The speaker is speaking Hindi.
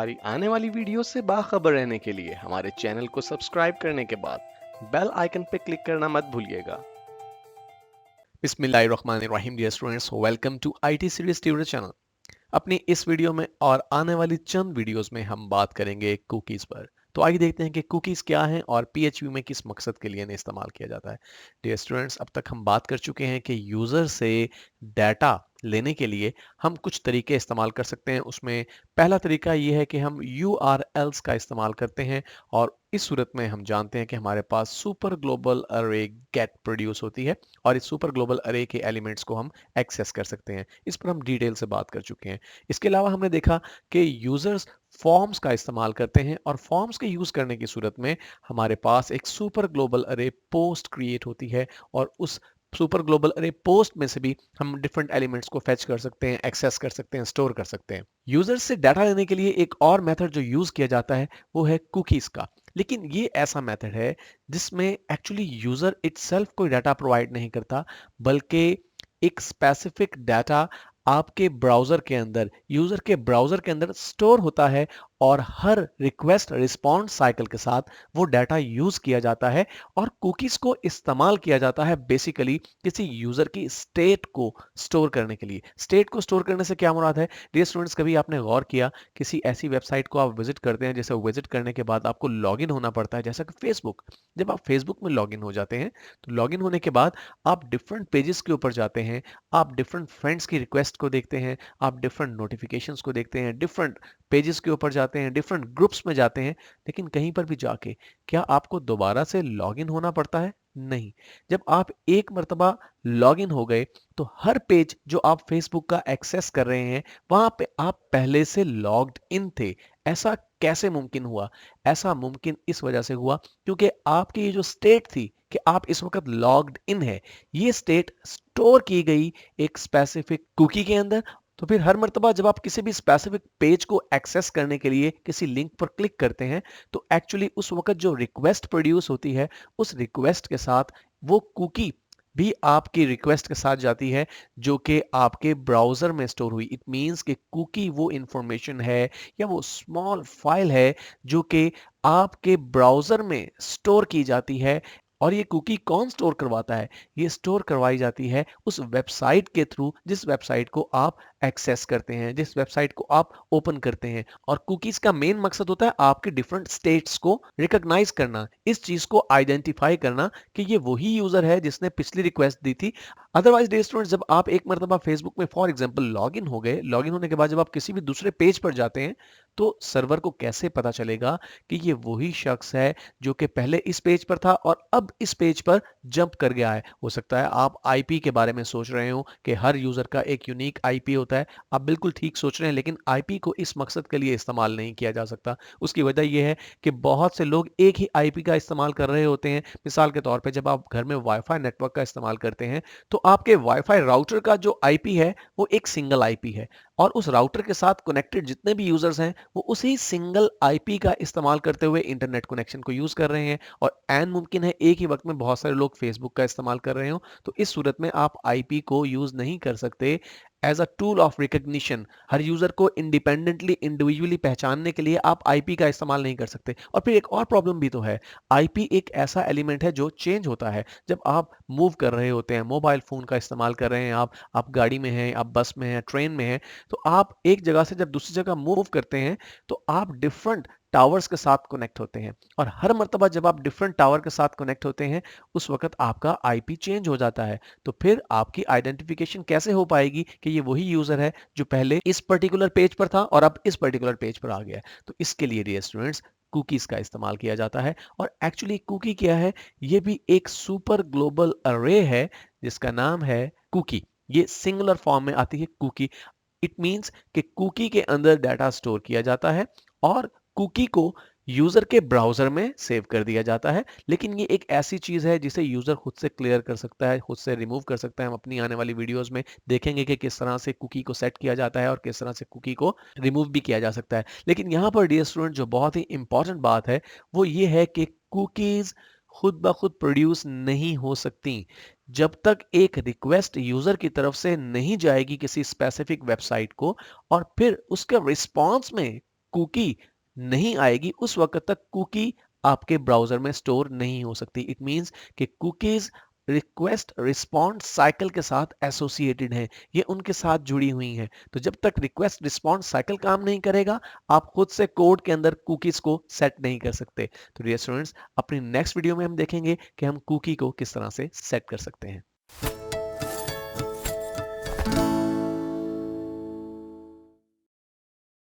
हमारी आने वाली वीडियो से बाखबर रहने के लिए हमारे चैनल को सब्सक्राइब करने के बाद बेल आइकन पर क्लिक करना मत भूलिएगा। बिस्मिल्लाहिर्रहमानिर्रहीम dear students, welcome to IT series tutor channel. अपनी इस वीडियो में और आने वाली चंद वीडियोस में हम बात करेंगे कुकीज़ पर। तो आइए देखते हैं कि कुकीज़ क्या हैं और पीएचपी में किस मकसद के लिए इन्हें इस्तेमाल किया जाता है। डियर स्टूडेंट्स, अब तक हम बात कर चुके हैं कि यूज़र से डाटा लेने के लिए हम कुछ तरीके इस्तेमाल कर सकते हैं। उसमें पहला तरीका ये है कि हम URLs का इस्तेमाल करते हैं और इस सूरत में हम जानते हैं कि हमारे पास सुपर ग्लोबल अरे गेट प्रोड्यूस होती है और इस सुपर ग्लोबल अरे के एलिमेंट्स को हम एक्सेस कर सकते हैं। इस पर हम डिटेल से बात कर चुके हैं। इसके अलावा हमने देखा कि यूजर्स फॉर्म्स का इस्तेमाल करते हैं और फॉर्म्स के यूज करने की सूरत में हमारे पास एक सुपर ग्लोबल अरे पोस्ट क्रिएट होती है और उस सुपर ग्लोबल अरे पोस्ट में से भी हम डिफरेंट एलिमेंट्स को फेच कर सकते हैं, एक्सेस कर सकते हैं, स्टोर कर सकते हैं। यूजर्स से डाटा लेने के लिए एक और मेथड जो यूज किया जाता है वो है कुकीज का। लेकिन ये ऐसा मेथड है जिसमें एक्चुअली यूजर इटसेल्फ कोई डाटा प्रोवाइड नहीं करता, बल्कि एक स्पेसिफिक डाटा आपके ब्राउजर के अंदर, यूजर के ब्राउजर के अंदर स्टोर होता है और हर रिक्वेस्ट रिस्पॉन्स साइकिल के साथ वो डाटा यूज किया जाता है और कुकीज को इस्तेमाल किया जाता है बेसिकली किसी यूजर की स्टेट को स्टोर करने के लिए। स्टेट को स्टोर करने से क्या मुराद है? डियर स्टूडेंट्स, कभी आपने गौर किया किसी ऐसी वेबसाइट को आप विजिट करते हैं, जैसे विजिट करने के बाद आपको लॉगिन होना पड़ता है, जैसा कि फेसबुक। जब आप फेसबुक में लॉगिन हो जाते हैं तो लॉगिन होने के बाद आप डिफरेंट पेजेस के ऊपर जाते हैं, आप डिफरेंट फ्रेंड्स की रिक्वेस्ट को देखते हैं, आप डिफरेंट नोटिफिकेशंस को देखते हैं, डिफरेंट पेजेस के ऊपर जाते हैं, डिफरेंट ग्रुप्स में जाते हैं। लेकिन कहीं पर भी जाके क्या आपको दोबारा से लॉगिन होना पड़ता है? नहीं। जब आप एक मर्तबा लॉगिन हो गए तो हर पेज जो आप फेसबुक का एक्सेस कर रहे हैं वहां पे आप पहले से लॉग्ड इन थे। ऐसा कैसे मुमकिन हुआ? ऐसा मुमकिन इस वजह से हुआ क्योंकि आपकी ये जो स्टेट थी कि आप इस वक्त लॉग्ड इन है, ये स्टेट स्टोर की गई एक स्पेसिफिक कुकी के अंदर। तो फिर हर मर्तबा जब आप किसी भी स्पेसिफिक पेज को एक्सेस करने के लिए किसी लिंक पर क्लिक करते हैं तो एक्चुअली उस वक्त जो रिक्वेस्ट प्रोड्यूस होती है उस रिक्वेस्ट के साथ वो कुकी भी आपकी रिक्वेस्ट के साथ जाती है जो कि आपके ब्राउजर में स्टोर हुई। इट मींस कि कुकी वो इंफॉर्मेशन है या वो स्मॉल फाइल है जो कि आपके ब्राउजर में स्टोर की जाती है। और ये कुकी कौन स्टोर करवाता है? ये स्टोर करवाई जाती है उस वेबसाइट के थ्रू जिस वेबसाइट को आप एक्सेस करते हैं, जिस वेबसाइट को आप ओपन करते हैं। और कुकीज का मेन मकसद होता है आपके डिफरेंट स्टेट्स को रिकॉग्नाइज करना, इस चीज को आइडेंटिफाई करना कि ये वही यूजर है जिसने पिछली रिक्वेस्ट दी थी। अदरवाइज डे स्टूडेंट, जब आप एक मरतबा फेसबुक में फॉर एग्जांपल लॉगिन हो गए, लॉगिन होने के बाद जब आप किसी भी दूसरे पेज पर जाते हैं तो सर्वर को कैसे पता चलेगा कि ये वही शख्स है जो कि पहले इस पेज पर था और अब इस पेज पर जंप कर गया है? हो सकता है आप आईपी के बारे में सोच रहे हो कि हर यूजर का एक यूनिक आईपी होता है। आप बिल्कुल ठीक सोच रहे हैं, लेकिन आईपी को इस मकसद के लिए इस्तेमाल नहीं किया जा सकता। उसकी वजह यह है कि बहुत से लोग एक ही आईपी का इस्तेमाल कर रहे होते हैं। मिसाल के तौर पे जब आप घर में वाईफाई नेटवर्क का इस्तेमाल करते हैं तो आपके वाईफाई राउटर का जो आईपी है वो एक सिंगल आईपी है और उस राउटर के साथ कनेक्टेड जितने भी यूजर्स हैं वो उसी सिंगल आईपी का इस्तेमाल करते हुए इंटरनेट कनेक्शन को यूज कर रहे हैं। और एन मुमकिन है एक ही वक्त में बहुत सारे लोग फेसबुक का इस्तेमाल कर रहे हो, तो इस सूरत में आप आईपी को यूज नहीं कर सकते as a tool of recognition. हर यूजर को इंडिपेंडेंटली इंडिविजुअली पहचानने के लिए आप आईपी का इस्तेमाल नहीं कर सकते। और फिर एक और प्रॉब्लम भी तो है, आईपी एक ऐसा एलिमेंट है जो चेंज होता है जब आप मूव कर रहे होते हैं, मोबाइल फोन का इस्तेमाल कर रहे हैं, आप गाड़ी में हैं, आप बस में हैं, ट्रेन में हैं, तो आप एक जगह से जब दूसरी जगह मूव करते हैं तो आप डिफरेंट टावर्स के साथ कनेक्ट होते हैं और हर मर्तबा जब आप डिफरेंट टावर के साथ कनेक्ट होते हैं उस वक्त आपका आईपी चेंज हो जाता है। तो फिर आपकी आइडेंटिफिकेशन कैसे हो पाएगी कि ये वही यूजर है जो पहले इस पर्टिकुलर पेज पर था और अब इस पर्टिकुलर पेज पर आ गया है? तो इसके लिए डियर स्टूडेंट्स कुकीज का इस्तेमाल किया जाता है। और एक्चुअली कुकी क्या है? ये भी एक सुपर ग्लोबल अरे है जिसका नाम है कुकी। ये सिंगुलर फॉर्म में आती है कुकी। इट मींस कि कुकी के अंदर डाटा स्टोर किया जाता है और कुकी को यूजर के ब्राउजर में सेव कर दिया जाता है। लेकिन ये एक ऐसी चीज है जिसे यूजर खुद से क्लियर कर सकता है, खुद से रिमूव कर सकता है। हम अपनी आने वाली वीडियोस में देखेंगे कि किस तरह से कुकी को सेट किया जाता है और किस तरह से कुकी को रिमूव भी किया जा सकता है। लेकिन यहाँ पर डियर स्टूडेंट जो बहुत ही इंपॉर्टेंट बात है वो ये है कि कुकीज खुद ब खुद प्रोड्यूस नहीं हो सकती जब तक एक रिक्वेस्ट यूजर की तरफ से नहीं जाएगी किसी स्पेसिफिक वेबसाइट को और फिर उसके रिस्पॉन्स में कुकी नहीं आएगी उस वक्त तक कुकी आपके ब्राउजर में स्टोर नहीं हो सकती। इट मींस कि कुकीज रिक्वेस्ट रिस्पॉन्स साइकिल के साथ एसोसिएटेड हैं, ये उनके साथ जुड़ी हुई हैं। तो जब तक रिक्वेस्ट रिस्पॉन्स साइकिल काम नहीं करेगा, आप खुद से कोड के अंदर कुकीज को सेट नहीं कर सकते। तो डियर स्टूडेंट्स, अपनी नेक्स्ट वीडियो में हम देखेंगे कि हम कुकी को किस तरह से सेट कर सकते हैं।